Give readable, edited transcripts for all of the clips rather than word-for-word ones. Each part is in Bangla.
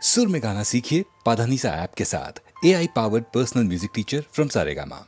सुर में गाना सीखिए पाधानीसा ऐप के साथ। AI powered personal music teacher from Saregama.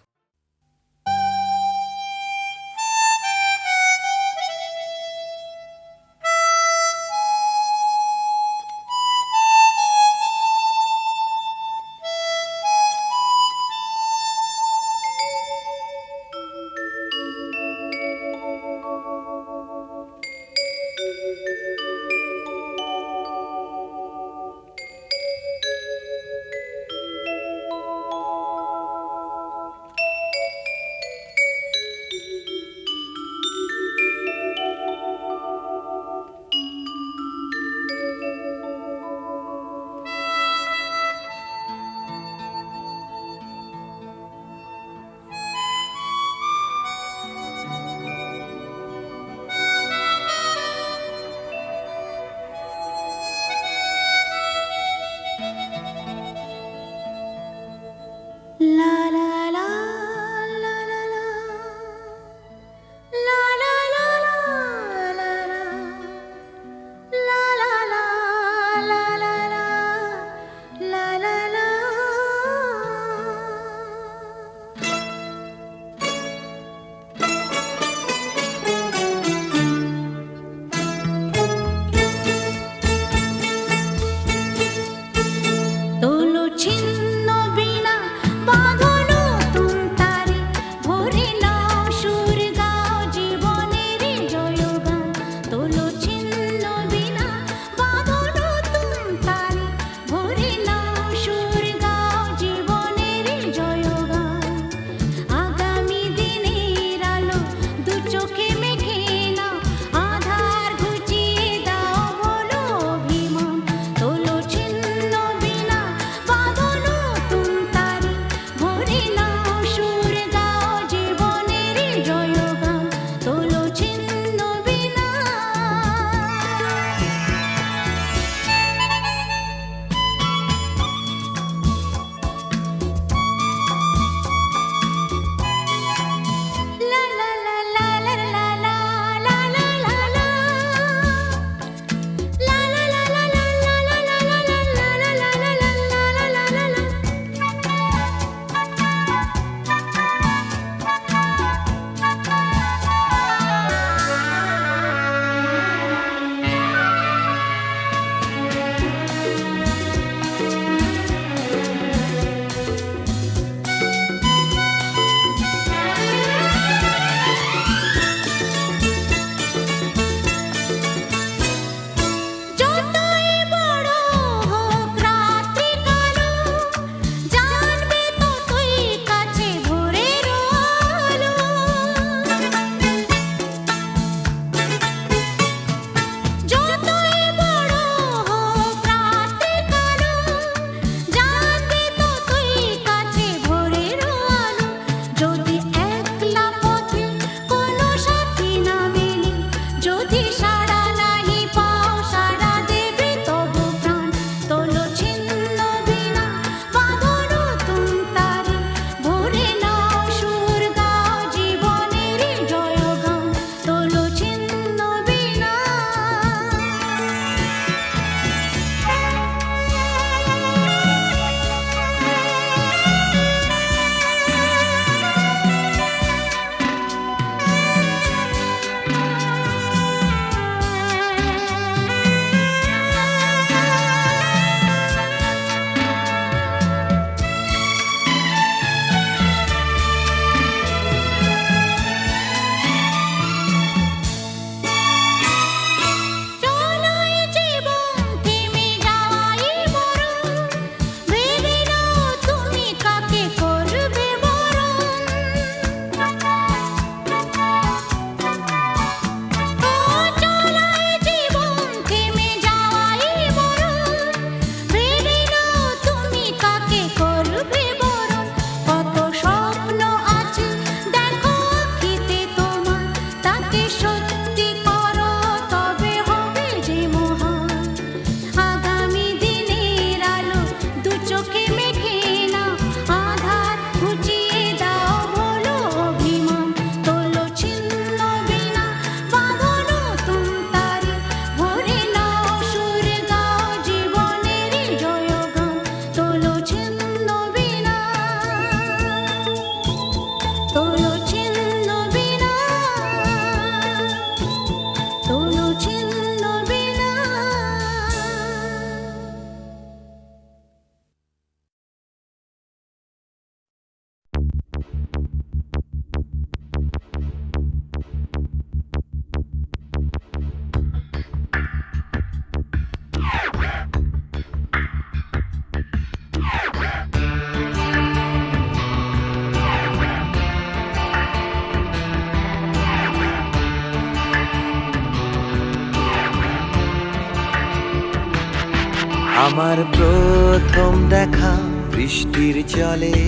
আমার প্রথম দেখা বৃষ্টির জলে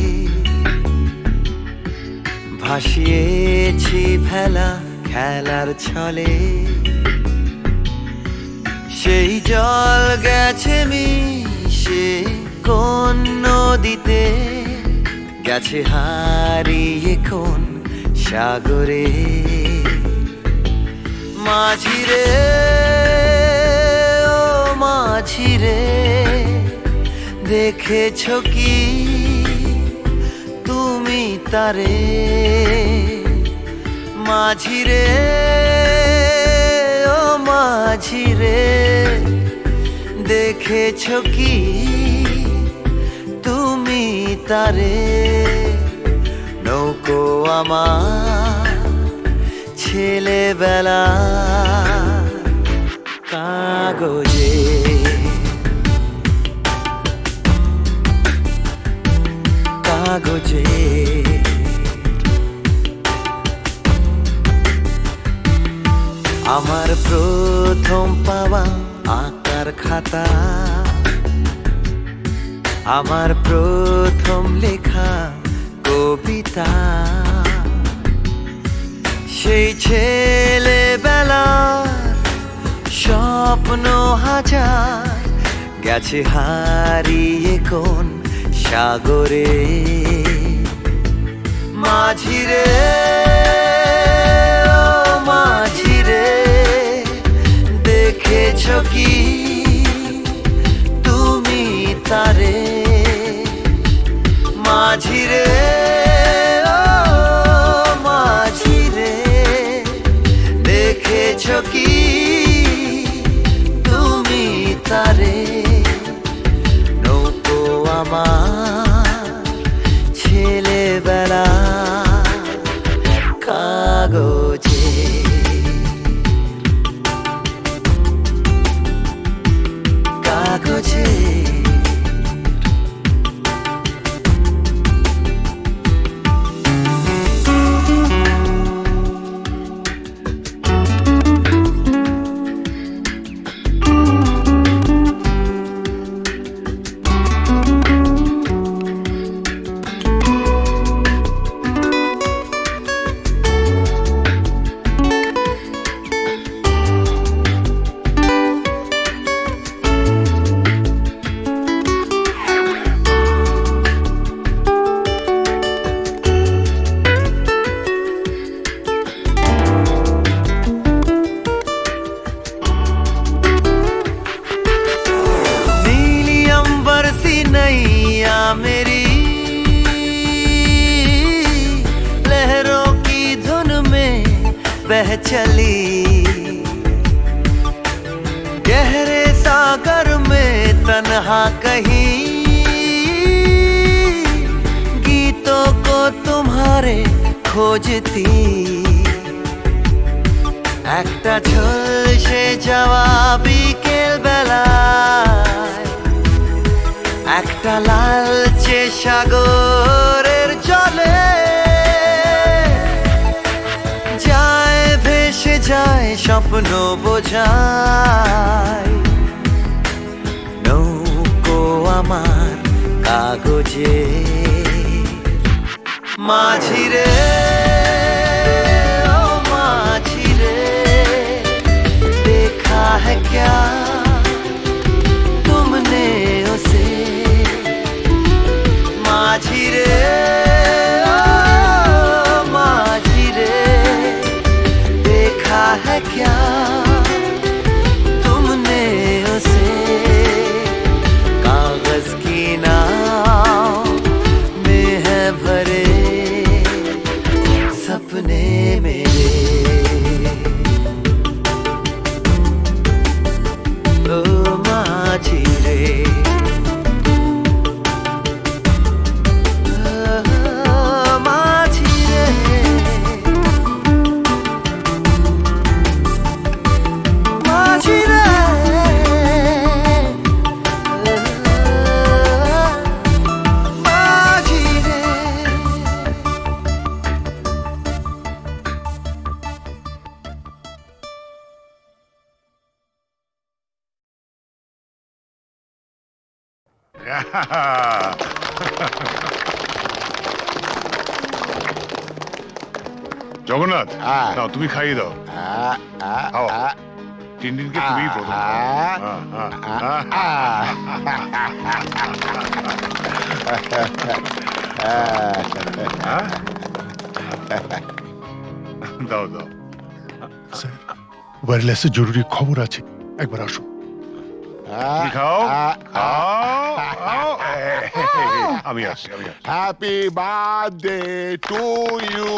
ভাসিয়েছি ভেলা খেলার ছলে। সেই জল গেছে মিশে কোন নদীতে, গেছে হারিয়ে কোন সাগরে। মাঝিরে ও মাঝিরে, দেখেছো কি তুমি তারে? মাঝিরে ও মাঝিরে, দেখেছো কি তুমি তারে? নৌকো আমার ছেলেবেলা কাগজে, কাগজে। আমার প্রথম পাওয়া আঁকার খাতা, আমার প্রথম লেখা কবিতা। সেই ছেলেবেলার স্বপ্ন হাজার, গেছে হারিয়ে কোন সাগরে। মাঝিরে ও মাঝিরে, দেখেছো কি তুমি তারে? মাঝিরে ও মাঝিরে, দেখেছো কি তুমি তারে? নৌকো আমার ছেলেবেলা কাগজে, কাগজে। नैया मेरी लहरों की धुन में बह चली, गहरे सागर में तन्हा कहीं गीतों को तुम्हारे खोजती। একটা ঝলসে যাওয়া বিকেল বেলায়, একটা লালচে সাগরের জলে যায় ভেসে যায় স্বপ্ন বোঝায়। নৌকো আমার কাগজে, মাঝিরে ও মাঝিরে, देखा है क्या तुमने उसे? माझिरे ओ माझिरे, देखा है क्या तुमने उसे? कागज की नाव में है भरे सपने मेरे। জগন্নাথ, নাও তুমি খাইয়ে দাও। খাও। টিনটিনকে তুমি প্রথম দাও দাও। স্যার, ওয়্যারলেসে জরুরি খবর আছে, একবার আসুন। তুমি খাও খাও খাও। আমি আসছি। Happy birthday to you.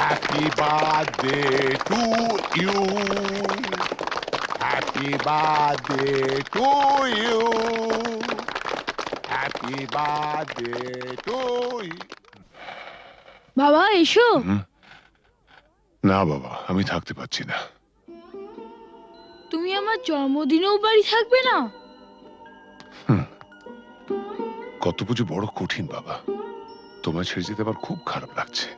Happy birthday to you. Happy birthday to you. Happy birthday to you. বাবা এসো। না বাবা, আমি থাকতে পারছি না। তুমি আমার জন্মদিনেও বাড়ি থাকবে না? কত পুজো বড় কঠিন বাবা, তোমায় ছেড়ে যেতে আমার খুব খারাপ লাগছে।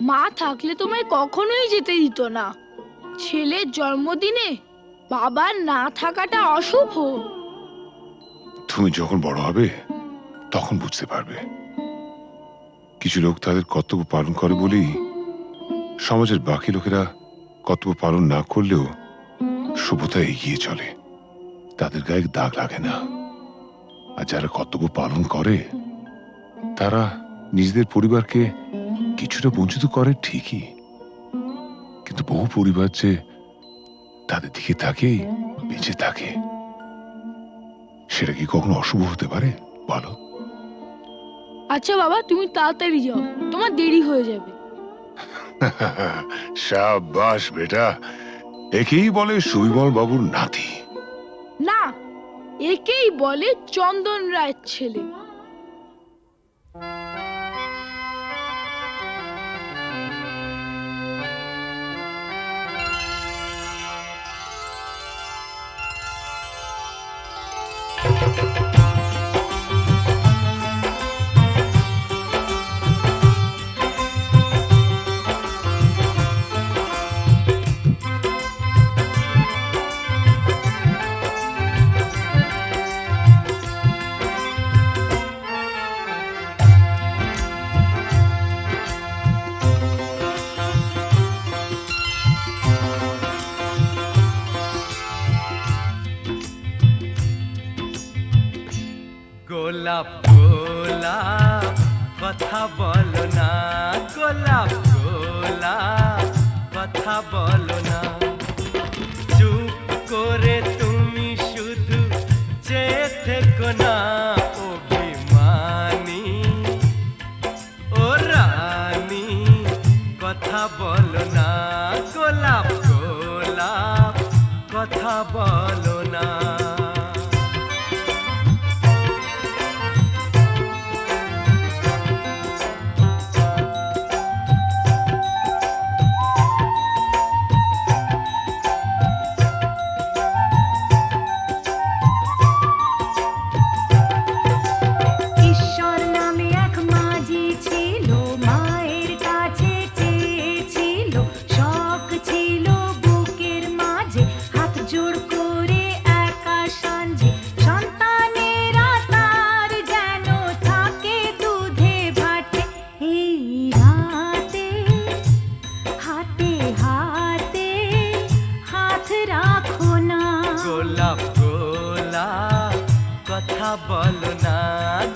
মা থাকলে তোমায় কখনোই যেতে দিত না। ছেলের জন্মদিনে বাবার না থাকাটা অশুভ। তুমি যখন বড় হবে তখন বুঝতে পারবে। কিছু লোক তাদের কর্তব্য পালন করে বলেই সমাজের বাকি লোকেরা কর্তব্য পালন না করলেও সভ্যতা এগিয়ে চলে, তাদের গায়ে দাগ লাগে না। আর যারা কর্তব্য পালন করে তারা নিজেদের পরিবারকে কিছুটা বঞ্চিত করে ঠিকই, কিন্তু বহু পরিবার যে তাদের দিকে তাকিয়েই বেঁচে থাকে, সেটা কি কখনো অশুভ হতে পারে বলো? আচ্ছা বাবা, তুমি তাড়াতাড়ি যাও, তোমার দেরি হয়ে যাবে। শাবাশ বেটা, একেই বলে সুবিমল বাবুর নাতি। না, একেই বলে চন্দন রায়ের ছেলে। গোলাপ গোলাপ কথা বলো না, গোলাপ গোলাপ কথা বলো না, চুপ করে তুমি শুধু চেয়ে থেকো না। অভিমানী ও রানী কথা বলো না, গোলাপ গোলাপ কথা বলো না। কথা বলো না,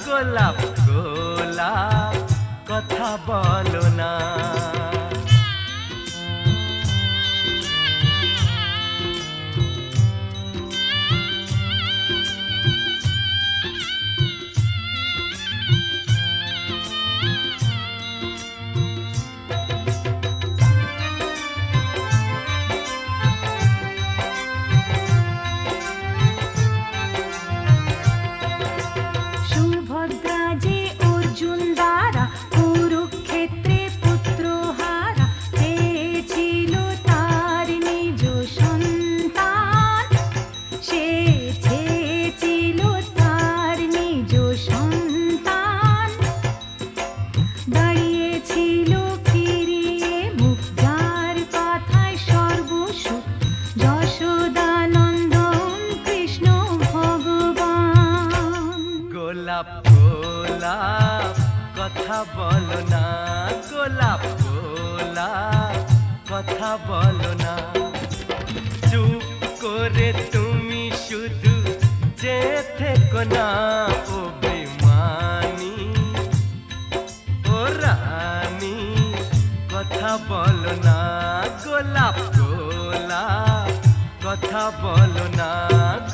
গোলাপ গোলাপ কথা বলো না। সুভদ্রা যে অর্জুন দ্বারা কুরুক্ষেত্রে পুত্র গোলাপ গোলাপ কথা বলো না, গোলাপ গোলাপ কথা বলো না। চুপ করে তুমি শুধু যে থেকো না, ও বেমানি ও রানী কথা বলো না, গোলাপ গোলাপ কথা বলো না,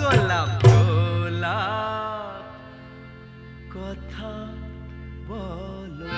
গোলাপ গোলাপ কথা বলো না।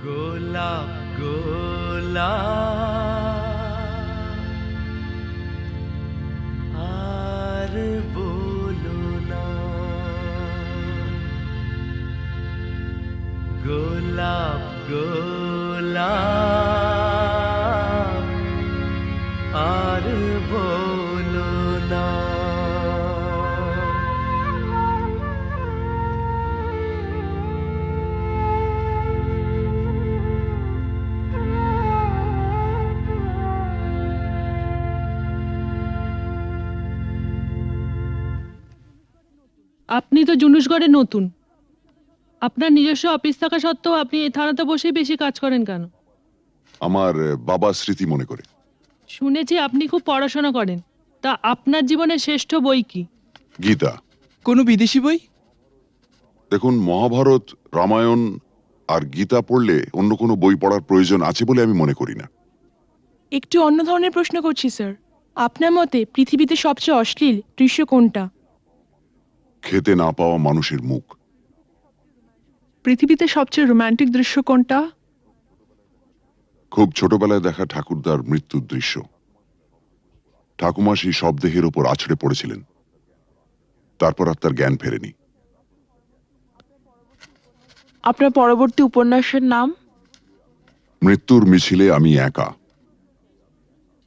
গোলাপ গোলাপ আর বলো না, গোলাপ গোলাপ আর বলো না। আপনি তো জুনুসগড়ে নতুন, আপনার নিজস্ব অফিস থাকা সত্ত্বেও আপনি এই থানাতে বসেই বেশি কাজ করেন কেন? আমার বাবা স্মৃতি মনে করে। শুনেছি আপনি খুব পড়াশোনা করেন, তা আপনার জীবনের শ্রেষ্ঠ বই কি? গীতা। কোনো বিদেশি বই? দেখুন, মহাভারত, রামায়ণ আর গীতা পড়লে অন্য কোনো বই পড়ার প্রয়োজন আছে বলে আমি মনে করি না। একটু অন্য ধরনের প্রশ্ন করছি স্যার। আপনার মতে পৃথিবীতে সবচেয়ে অশ্লীল দৃশ্য কোনটা? খেতে না পাওয়া মানুষের মুখ। পৃথিবীতে সবচেয়ে রোমান্টিক দৃশ্য কোনটা? খুব ছোটবেলায় দেখা ঠাকুরদার মৃত্যুর দৃশ্য। ঠাকুমা সেই শবদেহের ওপর আছড়ে পড়েছিলেন, তারপর আর তার জ্ঞান ফেরেনি। আপনার পরবর্তী উপন্যাসের নাম? মৃত্যুর মিছিলে আমি একা।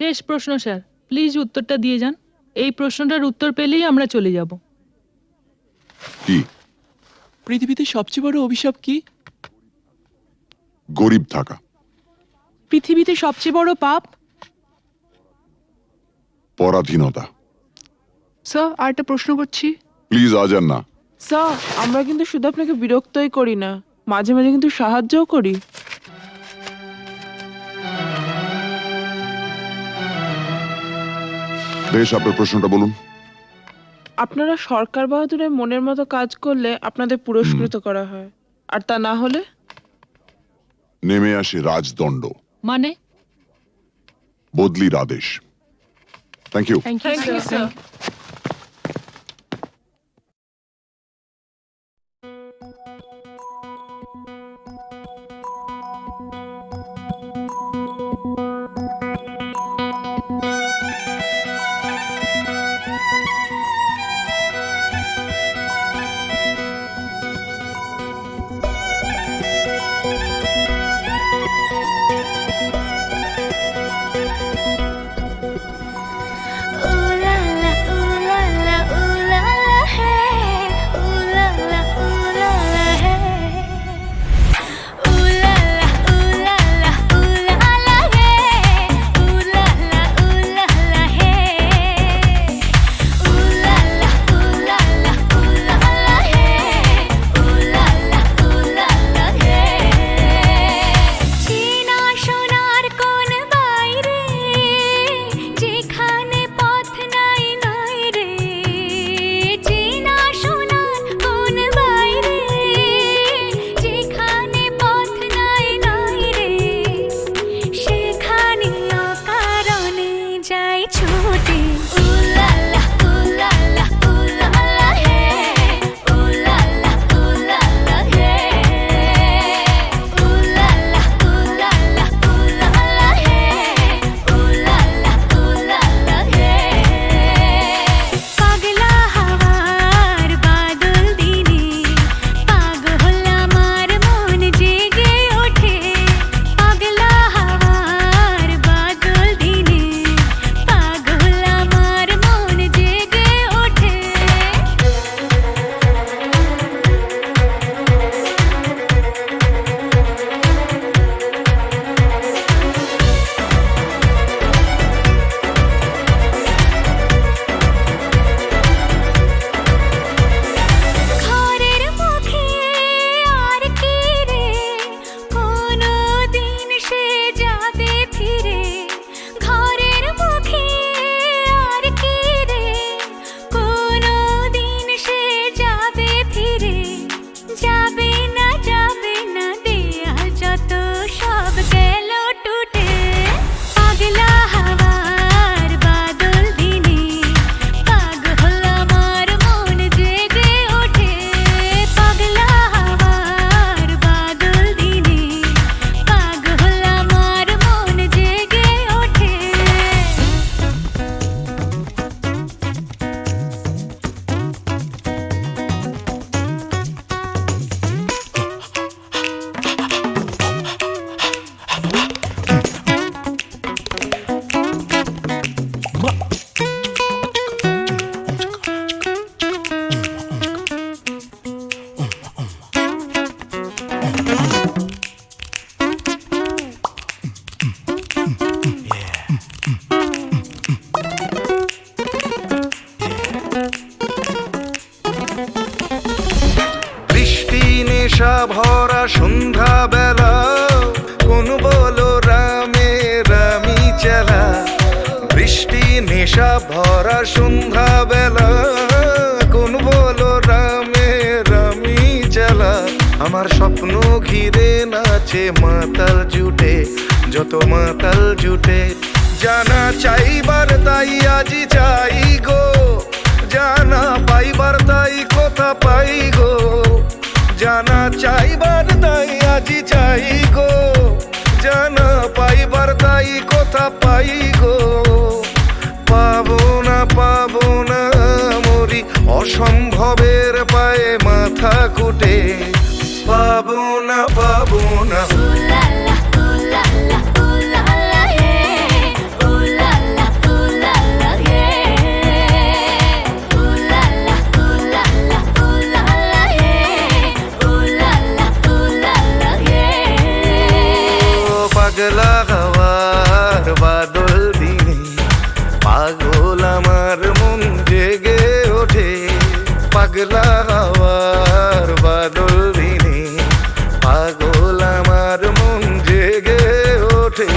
শেষ প্রশ্ন স্যার, প্লিজ উত্তরটা দিয়ে যান। এই প্রশ্নটার উত্তর পেলেই আমরা চলে যাব। কি? পৃথিবীতে সবচেয়ে বড় অভিশাপ কি? গরিব থাকা। পৃথিবীতে সবচেয়ে বড় পাপ? পরাধীনতা। স্যার আর একটা প্রশ্ন করছি। প্লিজ আজ আর না। স্যার আমরা কিন্তু শুধু আপনাকে বিরক্তই করি না, মাঝে মাঝে কিন্তু সাহায্যও করি। বেশ, আপনার প্রশ্নটা বলুন। আপনারা সরকার বাহাদুরের মনের মতো কাজ করলে আপনাদের পুরস্কৃত করা হয়, আর তা না হলে? নেমে আসে রাজদণ্ড, মানে? বদলির আদেশ। Thank you. Thank you sir. Ooh la la, ooh ভরা সন্ধ্যা বেলা, কোন বলো রামে রামি চেলা। বৃষ্টি নেশা ভরা সন্ধ্যা বেলা, কোন বলো রামে রামি চেলা। আমার স্বপ্ন ঘিরে নাচে মাতাল জুটে, যত মাতাল জুটে। জানা চাইবার তাই আজি চাই গো, জানা পাইবার তাই কথা পাই গো। জানা চাইবার তাই আজি চাই গো, জানা পাইবার তাই কথা পাই গো। পাবো না মরি অসম্ভবের পায়ে মাথা কুটে। পাবো না পাগলা হওয়ার বাদল দিনে, পাগল আমার মন জেগে ওঠে। পাগলা হওয়ার বাদল দিনে, পাগল আমার মন জেগে ওঠে।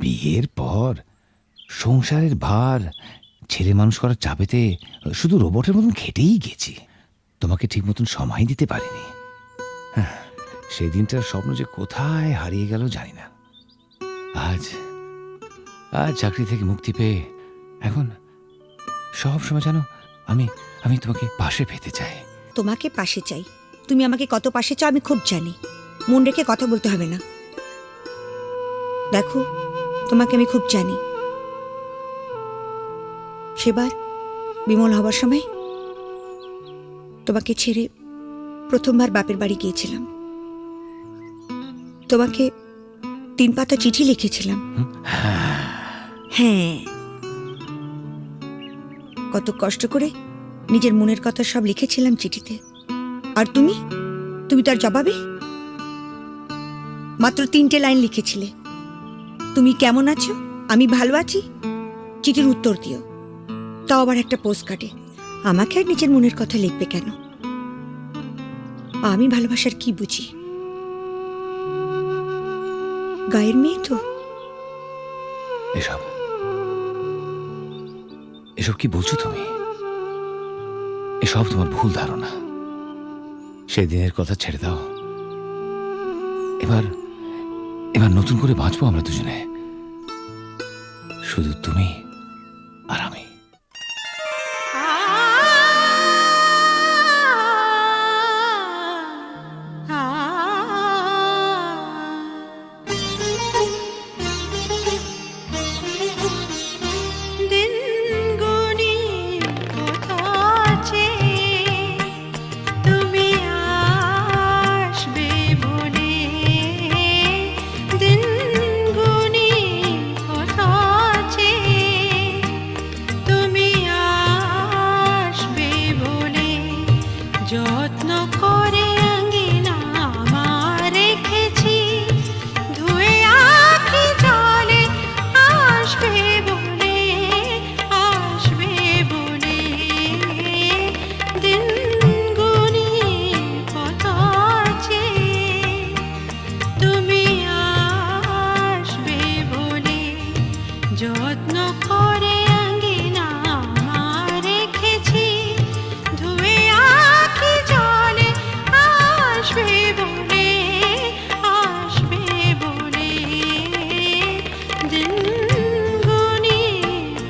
বিয়ের পর সংসারের ভার, ছেলে মানুষ করার চাপেতে শুধু রোবটের মতন খেটেই গেছি। তোমাকে ঠিক মতন সময় দিতে পারিনি। সেই দিনটার স্বপ্ন যে কোথায় হারিয়ে গেল জানি না। আজ চাকরি থেকে মুক্তি পেয়ে এখন সব সময় জানো আমি তোমাকে পাশে পেতে চাই। তোমাকে পাশে চাই, তুমি আমাকে কত পাশে চাও আমি খুব জানি। মন রেখে কথা বলতে হবে না। দেখো, তোমাকে আমি খুব জানি। সেবার বিমল হবার সময় তোমাকে ছেড়ে প্রথমবার বাপের বাড়ি গিয়েছিলাম। তোমাকে 3 পাতা চিঠি লিখেছিলাম। হ্যাঁ, কত কষ্ট করে নিজের মনের কথা সব লিখেছিলাম চিঠিতে। আর তুমি তার জবাবে মাত্র 3টে লাইন লিখেছিলে, তুমি কেমন আছো, আমি ভালো আছি, চিঠির উত্তর দিও। তাও আবার একটা পোস্ট কার্ডে। আমাকে আর নিজের মনের কথা লিখবে কেন? আমি ভালোবাসার কি বুঝি? গায়ের মেয়ে তো। এসব কি বলছো তুমি? এসব তোমার ভুল ধারণা। সেদিনের কথা ছেড়ে দাও। এবার নতুন করে বাঁচবো আমরা দুজনে, শুধু তুমি আর আমি। যত্ন করে আঙ্গিনা আমার রেখেছি, ধুয়ে আঁখি জলে আসবে বলে দিন গুনি কত আছে, তুমি আসবে বলে যত্ন করে আঙ্গিনা আমার রেখেছি, ধুয়ে আঁখি জলে আসবে বলে দিন গুনি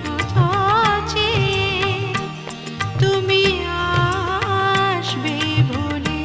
কত আছে, তুমি আসবে বলে।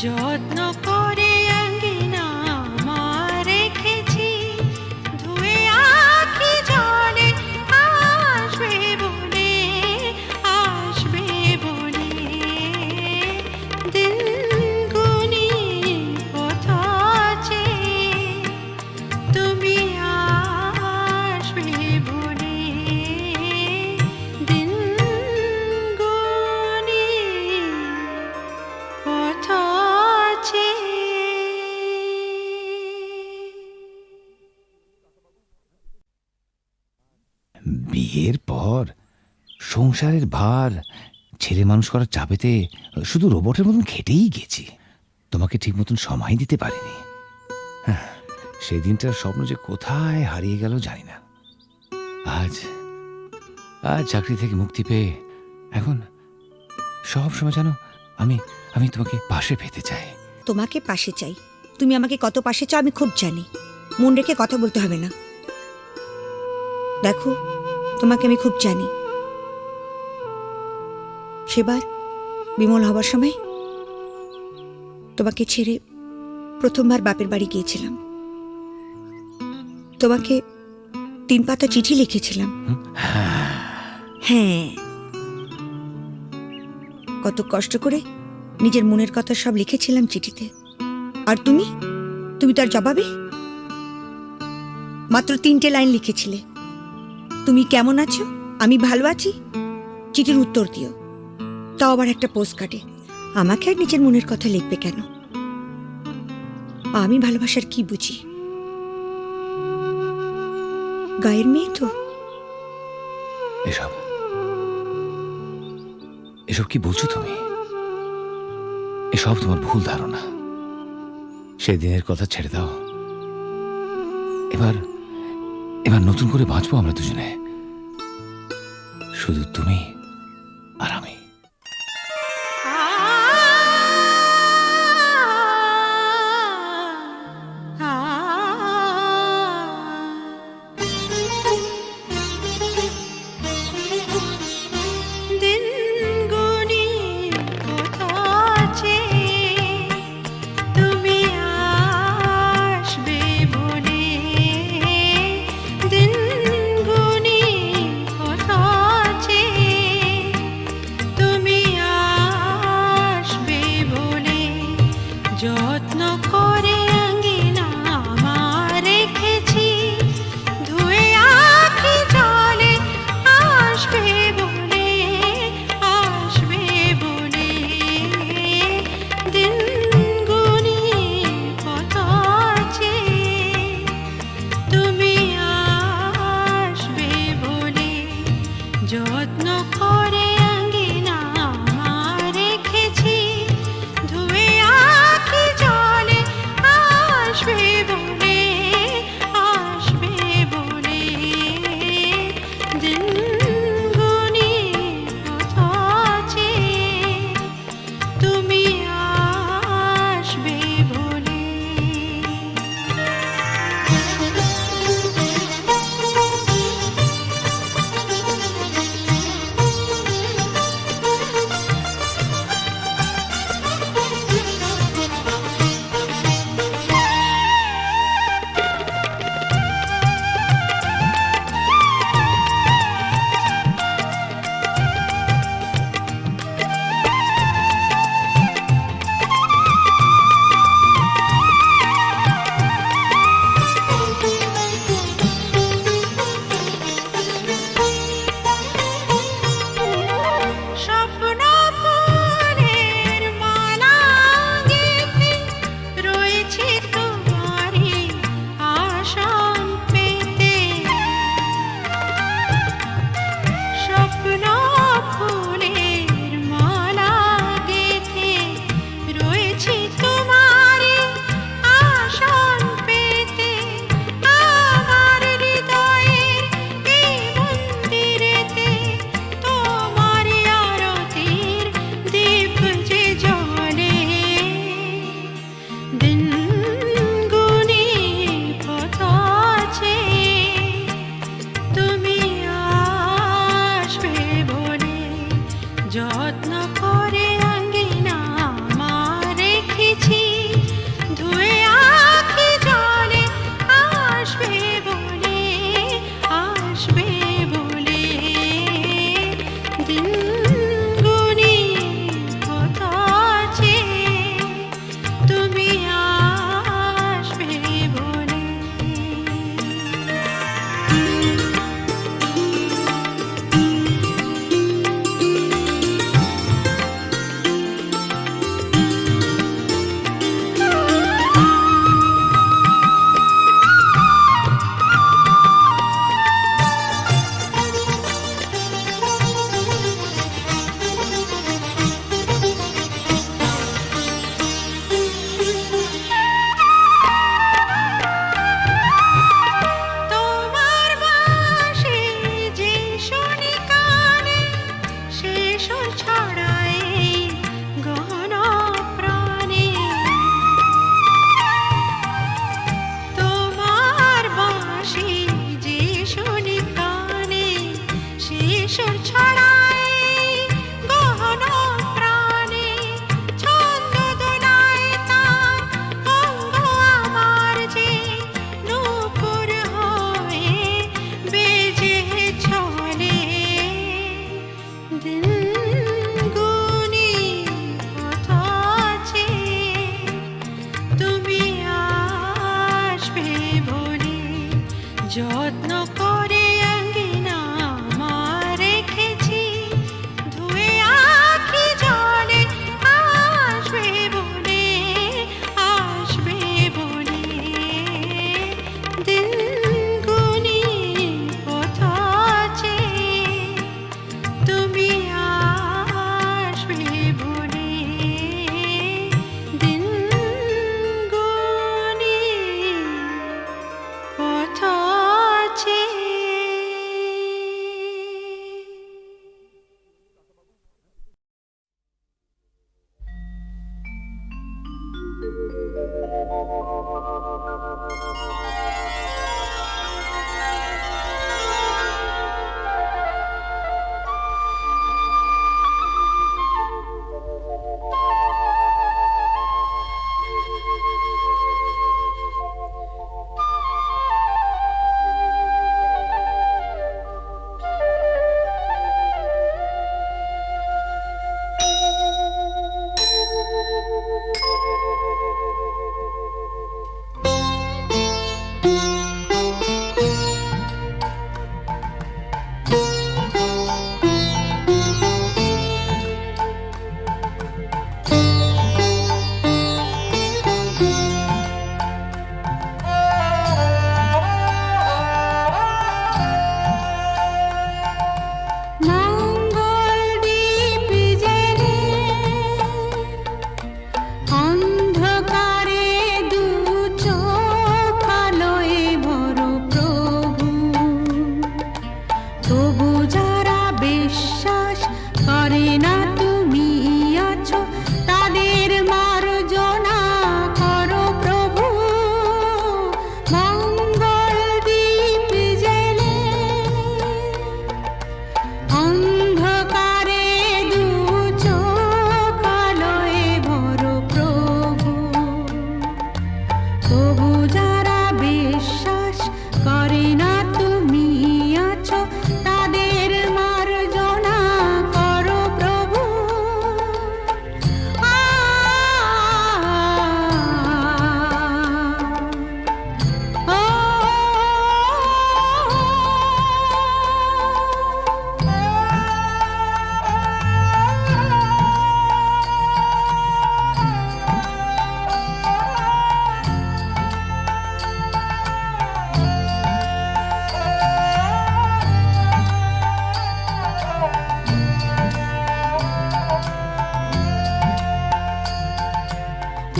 যত্ন করে আঙ্গিনা আমার রেখেছি ধুয়ে আখি জলে আসবে বলে দিন গুনি পথ চেয়ে তুমি আসবে বলে দিন গুনি পথ চেয়ে বিয়ের পর সংসারের ভার ছেলে মানুষ করার চাপেতে শুধু রোবটের মতন খেটেই গেছি। তোমাকে ঠিক মতন সময় দিতে পারিনি। সেই দিনটার স্বপ্ন যে কোথায় হারিয়ে গেল জানি না। আজ আজ চাকরি থেকে মুক্তি পেয়ে এখন সব সময় জানো আমি তোমাকে পাশে পেতে চাই। তোমাকে পাশে চাই, তুমি আমাকে কত পাশে চাও আমি খুব জানি। মন রেখে কথা বলতে হবে না। দেখো, তোমাকে আমি খুব জানি। সেবার বিমল হবার সময় তোমাকে ছেড়ে প্রথমবার বাপের বাড়ি গিয়েছিলাম। তোমাকে 3 পাতা চিঠি লিখেছিলাম। হ্যাঁ, কত কষ্ট করে নিজের মনের কথা সব লিখেছিলাম চিঠিতে। আর তুমি তার জবাবে মাত্র 3টে লাইন লিখেছিলে, তুমি কেমন আছো, আমি ভালো আছি, চিঠির উত্তর দিও। তাও আবার একটা পোস্ট কার্ডে। আমাকে আর নিজের মনের কথা লিখবে কেন? আমি ভালোবাসার কি বুঝি? গায়ের মেয়ে তো। এসব এসব কি বলছো তুমি? এসব তোমার ভুল ধারণা। সেদিনের কথা ছেড়ে দাও। এবার নতুন করে বাঁচবো আমরা দুজনে, শুধু তুমি আর আমি। দিন গুনি পথ চেয়ে তুমি আসবে বলে দিন গুনি পথ চেয়ে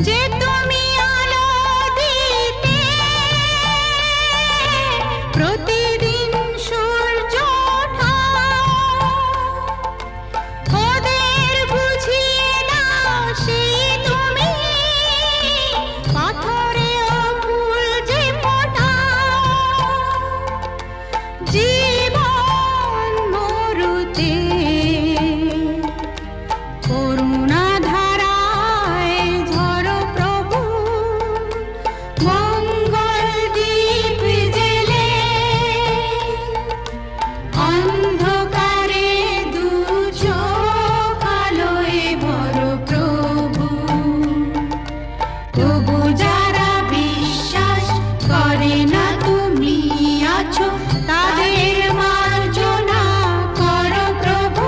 যে তুমি আলো দিতে প্রতিদিন সূর্য ওঠাও, ওদের বুঝিয়ে দাও সেই তুমি পাথরেও ফুল যে ফোটাও। জীবন মরুতে করুণা ধারায় ঝরো প্রভু, মঙ্গল দীপ জেলে অন্ধকারে দু চোখ আলোয় ভরো প্রভু। তবু যারা বিশ্বাস করে না তুমি আছো, তাদের মার্জনা করো প্রভু।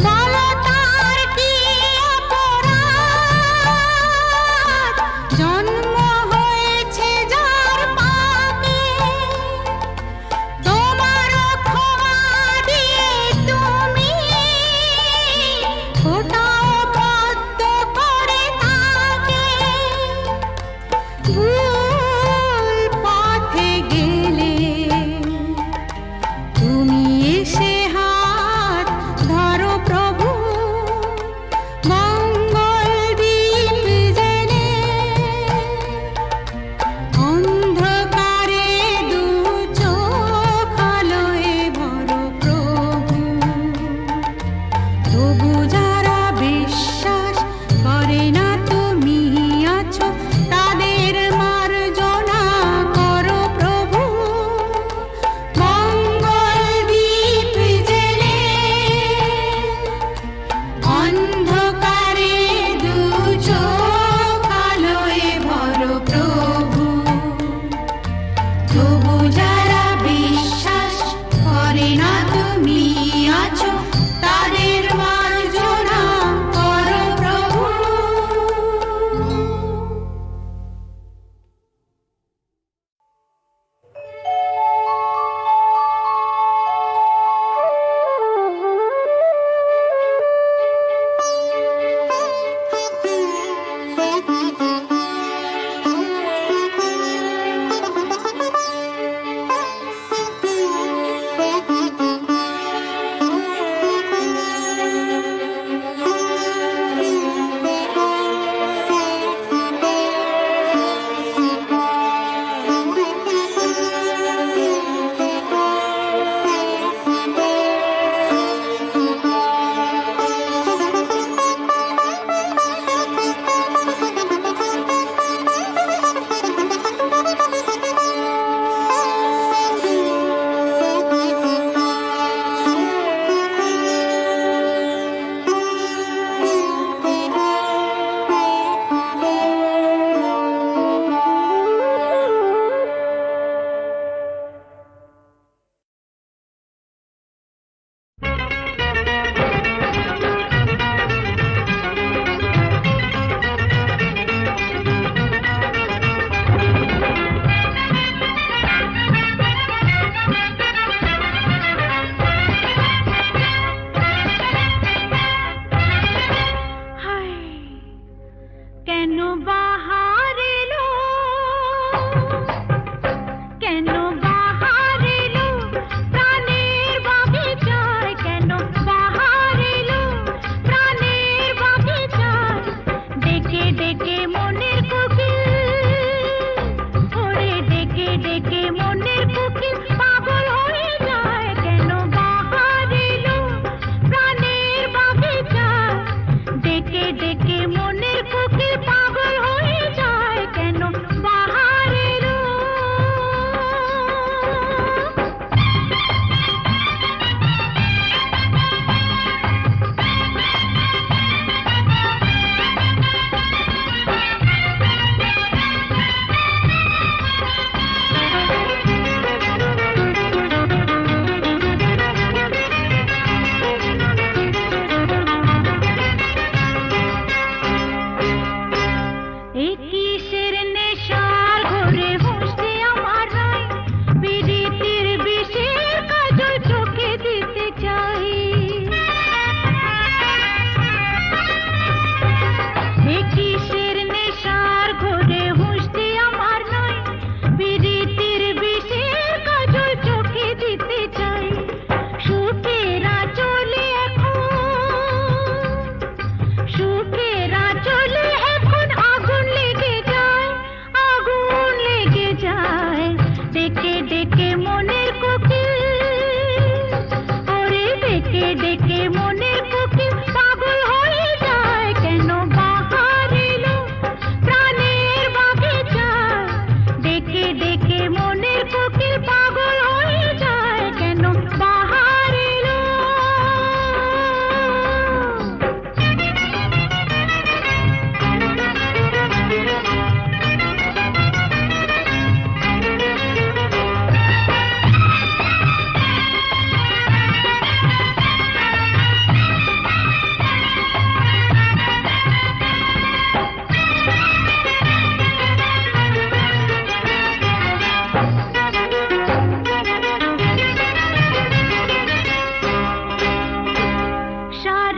বলো তার কি অপরাধ, জন্ম হয়েছে যার পাপে, তোমার ক্ষমা দিয়ে তুমি ফোটাও পদ্ম করে তাকে। ভুল পথে গেলে তুমি এসে হাত ধরো প্রভু, মঙ্গল দীপ জেলে অন্ধকারে দু চোখ আলোয় ভরো প্রভু। তবু যারা বিশ্বাস করে না তুমি আছো, তাদের মার্জনা করো প্রভু। মঙ্গল দীপ জেলে অন্ধকারে দু চোখ আলোয় ভরো প্রভু। তবু যারা বিশ্বাস করে না তুমি আছো, তাদের মার্জনা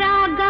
রাগা